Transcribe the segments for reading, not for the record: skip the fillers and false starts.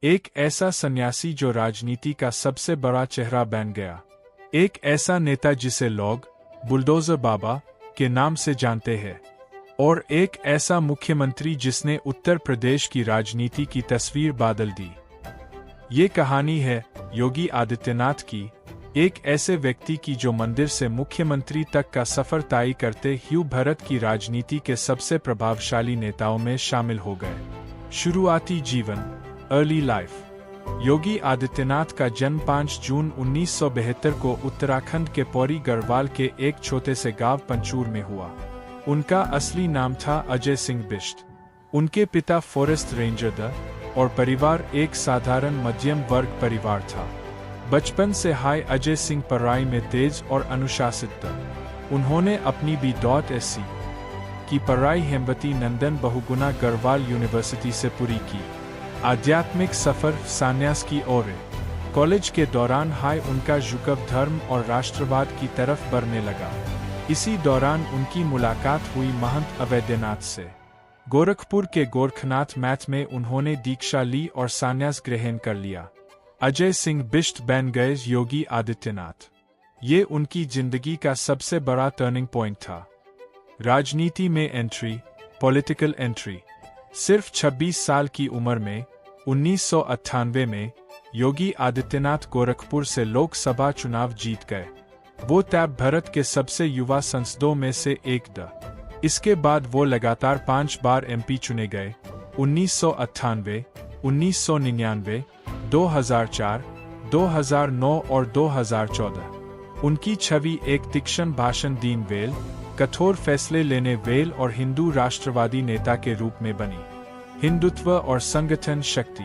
एक ऐसा सन्यासी जो राजनीति का सबसे बड़ा चेहरा बन गया। एक ऐसा नेता जिसे लोग बुलडोजर बाबा के नाम से जानते हैं। और एक ऐसा मुख्यमंत्री जिसने उत्तर प्रदेश की राजनीति की तस्वीर बदल दी। ये कहानी है योगी आदित्यनाथ की, एक ऐसे व्यक्ति की जो मंदिर से मुख्यमंत्री तक का सफर तय करते हुए भारत की राजनीति के सबसे प्रभावशाली नेताओं में शामिल हो गए। शुरुआती जीवन, अर्ली लाइफ। योगी आदित्यनाथ का जन्म 5 जून 1972 को उत्तराखंड के पौड़ी गढ़वाल के एक छोटे से गांव पंचूर में हुआ। उनका असली नाम था अजय सिंह बिष्ट। उनके पिता फॉरेस्ट रेंजर थे और परिवार एक साधारण मध्यम वर्ग परिवार था। बचपन से अजय सिंह पढ़ाई में तेज और अनुशासित थे। उन्होंने अपनी B.Sc की पढ़ाई हेमवती नंदन बहुगुणा गढ़वाल यूनिवर्सिटी से पूरी की। आध्यात्मिक सफर संन्यास की ओर। कॉलेज के दौरान उनका झुकाव धर्म और राष्ट्रवाद की तरफ बढ़ने लगा। इसी दौरान उनकी मुलाकात हुई महंत अवैधनाथ से। गोरखपुर के गोरखनाथ मठ में उन्होंने दीक्षा ली और संन्यास ग्रहण कर लिया। अजय सिंह बिष्ट बन गए योगी आदित्यनाथ। ये उनकी जिंदगी का सबसे बड़ा टर्निंग पॉइंट था। राजनीति में एंट्री, पॉलिटिकल एंट्री। सिर्फ 26 साल की उम्र में 1998 में योगी आदित्यनाथ गोरखपुर से लोकसभा चुनाव जीत गए। वो तब भारत के सबसे युवा सांसदों में से एक थे। इसके बाद वो लगातार 5 बार MP चुने गए। 1998, 1999, 2004, 2009 और 2014। उनकी छवि एक तीक्ष्ण भाषण दीन वेल, कठोर फैसले लेने वेल और हिंदू राष्ट्रवादी नेता के रूप में बनी। हिंदुत्व और संगठन शक्ति।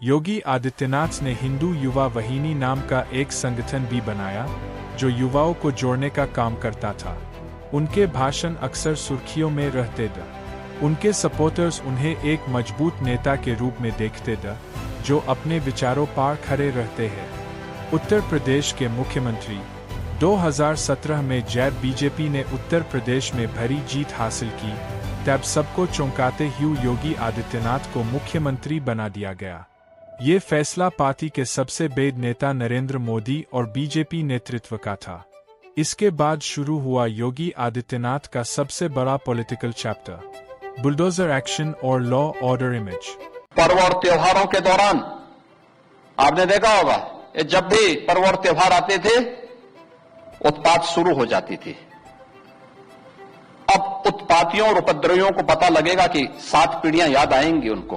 योगी आदित्यनाथ ने हिंदू युवा वाहिनी नाम का एक संगठन भी बनाया जो युवाओं को जोड़ने का काम करता था। उनके भाषण अक्सर सुर्खियों में रहते थे। उनके सपोर्टर्स उन्हें एक मजबूत नेता के रूप में देखते थे जो अपने विचारों पर खड़े रहते हैं। उत्तर प्रदेश के मुख्यमंत्री। 2017 में जब BJP ने उत्तर प्रदेश में भारी जीत हासिल की, तब सबको चौंकाते हुए योगी आदित्यनाथ को मुख्यमंत्री बना दिया गया। ये फैसला पार्टी के सबसे बड़े नेता नरेंद्र मोदी और BJP नेतृत्व का था। इसके बाद शुरू हुआ योगी आदित्यनाथ का सबसे बड़ा पॉलिटिकल चैप्टर, बुलडोजर एक्शन और लॉ ऑर्डर इमेज। पर्व और त्योहारों के दौरान आपने देखा होगा, जब भी पर्व और त्योहार आते थे उत्पात शुरू हो जाती थी। अब उत्पातियों और उपद्रवियों को पता लगेगा कि 7 पीढ़ियां याद आएंगी उनको,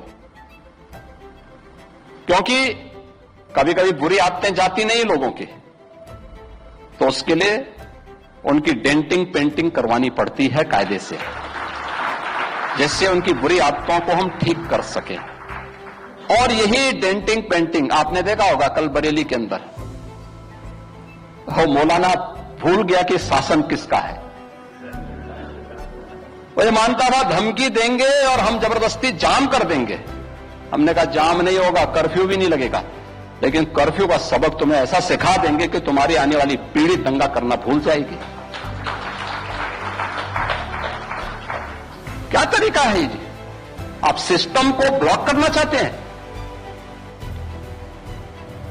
क्योंकि कभी कभी बुरी आदतें जाती नहीं लोगों की, तो उसके लिए उनकी डेंटिंग पेंटिंग करवानी पड़ती है कायदे से, जिससे उनकी बुरी आदतों को हम ठीक कर सकें। और यही डेंटिंग पेंटिंग आपने देखा होगा कल बरेली के अंदर, वो मौलाना भूल गया कि शासन किसका है। वो ये मानता था धमकी देंगे और हम जबरदस्ती जाम कर देंगे। हमने कहा जाम नहीं होगा, कर्फ्यू भी नहीं लगेगा, लेकिन कर्फ्यू का सबक तुम्हें ऐसा सिखा देंगे कि तुम्हारी आने वाली पीढ़ी दंगा करना भूल जाएगी। क्या तरीका है जी? आप सिस्टम को ब्लॉक करना चाहते हैं।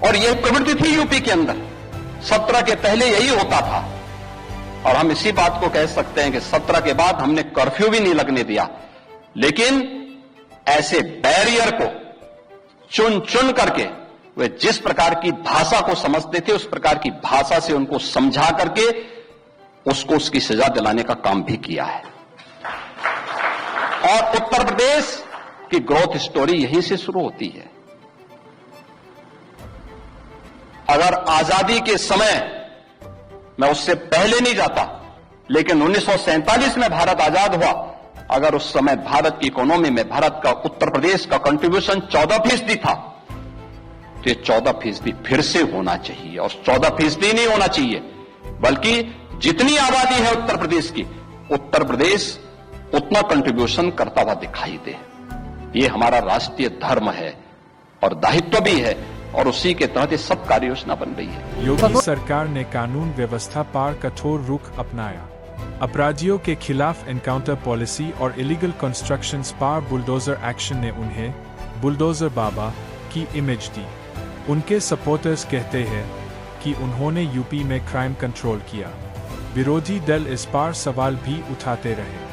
और यह प्रवृत्ति थी यूपी के अंदर। 17 के पहले यही होता था, और हम इसी बात को कह सकते हैं कि 17 के बाद हमने कर्फ्यू भी नहीं लगने दिया, लेकिन ऐसे बैरियर को चुन चुन करके वे जिस प्रकार की भाषा को समझते थे उस प्रकार की भाषा से उनको समझा करके उसको उसकी सजा दिलाने का काम भी किया है। और उत्तर प्रदेश की ग्रोथ स्टोरी यहीं से शुरू होती है। अगर आजादी के समय, मैं उससे पहले नहीं जाता, लेकिन 1947 में भारत आजाद हुआ, अगर उस समय भारत की इकोनॉमी में भारत का, उत्तर प्रदेश का कंट्रीब्यूशन 14% था, तो ये 14% फिर से होना चाहिए। और 14% नहीं होना चाहिए, बल्कि जितनी आबादी है उत्तर प्रदेश की, उत्तर प्रदेश उतना कंट्रीब्यूशन करता हुआ दिखाई दे। ये हमारा राष्ट्रीय धर्म है और दायित्व भी है, और उसी के तहत ये सब कार्य योजना बन रही है। योगी सरकार ने कानून व्यवस्था पर कठोर रुख अपनाया। अपराधियों के खिलाफ एनकाउंटर पॉलिसी और इलीगल कंस्ट्रक्शंस पर बुलडोजर एक्शन ने उन्हें बुलडोजर बाबा की इमेज दी। उनके सपोर्टर्स कहते हैं कि उन्होंने यूपी में क्राइम कंट्रोल किया। विरोधी दल इस पर सवाल भी उठाते रहे।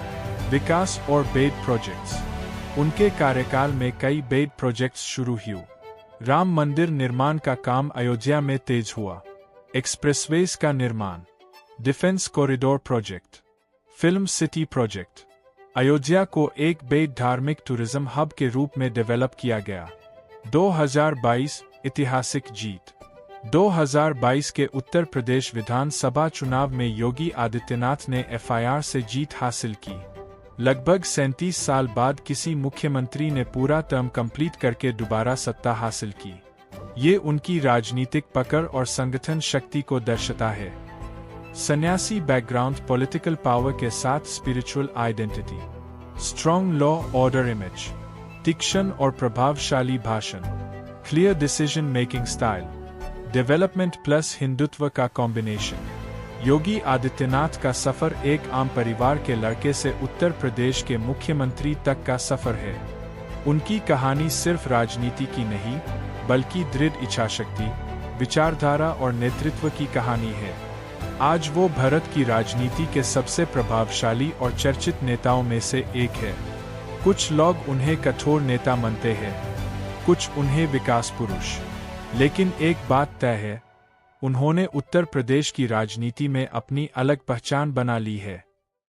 विकास और बेड प्रोजेक्ट्स। उनके कार्यकाल में कई बेड प्रोजेक्ट्स शुरू हुए। राम मंदिर निर्माण का काम अयोध्या में तेज हुआ। एक्सप्रेसवेज का निर्माण, defence corridor project, film city project. Ayodhya को एक बेड धार्मिक टूरिज्म हब के रूप में डेवलप किया गया। 2022 ऐतिहासिक जीत। 2022 के उत्तर प्रदेश विधानसभा चुनाव में योगी आदित्यनाथ ने FIR से जीत हासिल की। लगभग 37 साल बाद किसी मुख्यमंत्री ने पूरा टर्म कंप्लीट करके दोबारा सत्ता हासिल की। ये उनकी राजनीतिक पकड़ और संगठन शक्ति को दर्शाता है। सन्यासी बैकग्राउंड, पॉलिटिकल पावर के साथ spiritual identity, strong law order image, तीक्ष्ण और प्रभावशाली भाषण, clear decision making style, development plus Hindutva का कॉम्बिनेशन। योगी आदित्यनाथ का सफर एक आम परिवार के लड़के से उत्तर प्रदेश के मुख्यमंत्री तक का सफर है। उनकी कहानी सिर्फ राजनीति की नहीं, बल्कि दृढ़ इच्छाशक्ति, विचारधारा और नेतृत्व की कहानी है। आज वो भारत की राजनीति के सबसे प्रभावशाली और चर्चित नेताओं में से एक है। कुछ लोग उन्हें कठोर नेता मानते हैं, कुछ उन्हें विकास पुरुष। लेकिन एक बात तय है, उन्होंने उत्तर प्रदेश की राजनीति में अपनी अलग पहचान बना ली है।